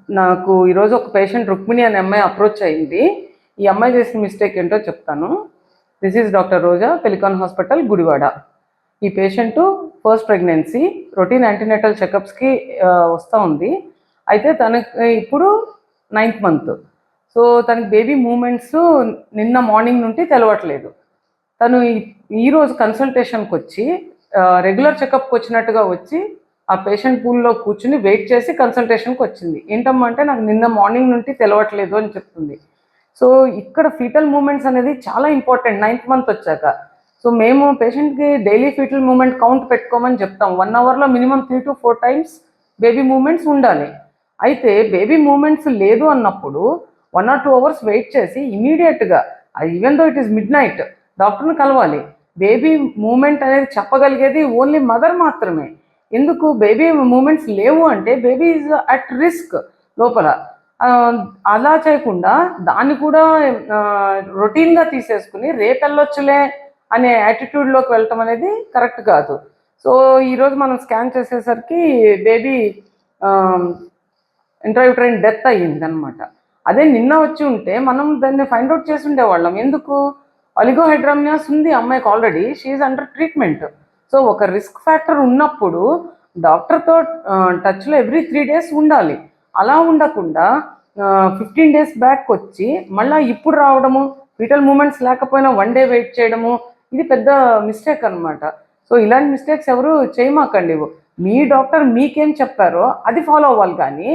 నాకు ఈరోజు ఒక పేషెంట్ రుక్మిణి అనే అమ్మాయి అప్రోచ్ అయింది. ఈ అమ్మాయి చేసిన మిస్టేక్ ఏంటో చెప్తాను. This is doctor Roja, Pelican hospital, Gudivada. ఈ patient first pregnancy, routine antenatal చెకప్స్కి వస్తూ ఉంది. అయితే తనకి ఇప్పుడు 9th మంత్. సో తనకి బేబీ మూమెంట్స్ నిన్న మార్నింగ్ నుండి తెలవట్లేదు. తను ఈరోజు కన్సల్టేషన్కి వచ్చి రెగ్యులర్ చెకప్కి వచ్చినట్టుగా వచ్చి ఆ పేషెంట్ పూల్లో కూర్చుని వెయిట్ చేసి కన్సల్టేషన్కి వచ్చింది. ఏంటమ్మా అంటే నాకు నిన్న మార్నింగ్ నుండి తెలవట్లేదు అని చెప్తుంది. సో ఇక్కడ ఫీటల్ మూమెంట్స్ అనేది చాలా ఇంపార్టెంట్ 9th మంత్ వచ్చాక. సో మేము పేషెంట్కి డైలీ ఫీటల్ మూమెంట్ కౌంట్ పెట్టుకోమని చెప్తాం. 1 అవర్లో minimum 3 to 4 times baby movements ఉండాలి. అయితే బేబీ మూమెంట్స్ లేదు అన్నప్పుడు 1 or 2 hours వెయిట్ చేసి ఇమీడియట్గా, even though it is mid night, డాక్టర్ని కలవాలి. బేబీ మూమెంట్ అనేది చెప్పగలిగేది ఓన్లీ మదర్ మాత్రమే. ఎందుకు బేబీ మూమెంట్స్ లేవు అంటే బేబీ ఈజ్ అట్ రిస్క్ లోపల. అలా చేయకుండా దాన్ని కూడా రొటీన్గా తీసేసుకుని రేపెళ్ళొచ్చులే అనే యాటిట్యూడ్లోకి వెళ్ళటం అనేది కరెక్ట్ కాదు. సో ఈరోజు మనం స్కాన్ చేసేసరికి బేబీ ఇంట్రాయూటరైన్ డెత్ అయ్యిందనమాట. అదే నిన్న వచ్చి ఉంటే మనం దాన్ని ఫైండ్ అవుట్ చేసి ఉండేవాళ్ళం. ఎందుకు? ఒలిగోహైడ్రామియాస్ ఉంది అమ్మాయికి already, she's under treatment. So ఒక రిస్క్ ఫ్యాక్టర్ ఉన్నప్పుడు డాక్టర్తో టచ్లో ఎవ్రీ 3 days ఉండాలి. అలా ఉండకుండా 15 days బ్యాక్ వచ్చి మళ్ళీ ఇప్పుడు రావడము, ఫీటల్ మూమెంట్స్ లేకపోయినా 1 day వెయిట్ చేయడము, ఇది పెద్ద మిస్టేక్ అనమాట. సో ఇలాంటి మిస్టేక్స్ ఎవరు చేయమాకండి. మీ డాక్టర్ మీకేం చెప్పారో అది ఫాలో అవ్వాలి. కానీ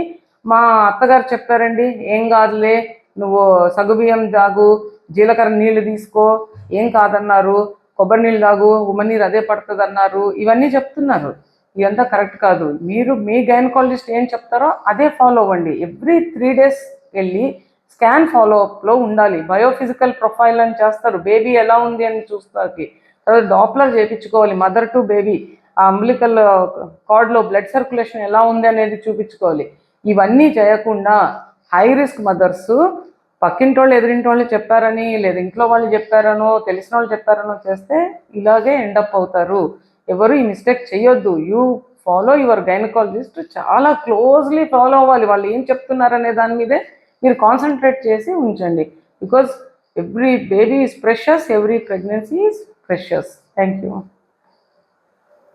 మా అత్తగారు చెప్పారండి, ఏం కాదులే, నువ్వు సగ్గుబియ్యం తాగు, జీలకర్ర నీళ్ళు తీసుకో, ఏం కాదన్నారు, కొబ్బరి నీళ్ళు తాగు, ఉమ్మనీరు అదే పడుతుంది అన్నారు, ఇవన్నీ చెప్తున్నారు. ఇదంతా కరెక్ట్ కాదు. మీరు మీ గైనకాలజిస్ట్ ఏం చెప్తారో అదే ఫాలో అవ్వండి. ఎవ్రీ 3 days వెళ్ళి స్కాన్ ఫాలోఅప్లో ఉండాలి. బయోఫిజికల్ ప్రొఫైల్ అని చేస్తారు, బేబీ ఎలా ఉంది అని చూస్తాకి. తర్వాత డాప్లర్ చేయించుకోవాలి, మదర్ టు బేబీ, ఆ అంబ్లికల్ కార్డ్లో బ్లడ్ సర్క్యులేషన్ ఎలా ఉంది అనేది చూపించుకోవాలి. ఇవన్నీ చేయకుండా హై రిస్క్ మదర్స్ పక్కింటోళ్ళు ఎదురింటోళ్ళు చెప్పారని, లేదా ఇంట్లో వాళ్ళు చెప్పారనో, తెలిసిన వాళ్ళు చెప్పారనో చేస్తే ఇలాగే ఎండప్ అవుతారు. ఎవరు ఈ మిస్టేక్ చేయొద్దు. యూ ఫాలో యువర్ గైనకాలజిస్ట్, చాలా క్లోజ్లీ ఫాలో అవ్వాలి. వాళ్ళు ఏం చెప్తున్నారనే దాని మీదే మీరు కాన్సన్ట్రేట్ చేసి ఉంచండి. Because every baby is precious, every pregnancy is precious. Thank you.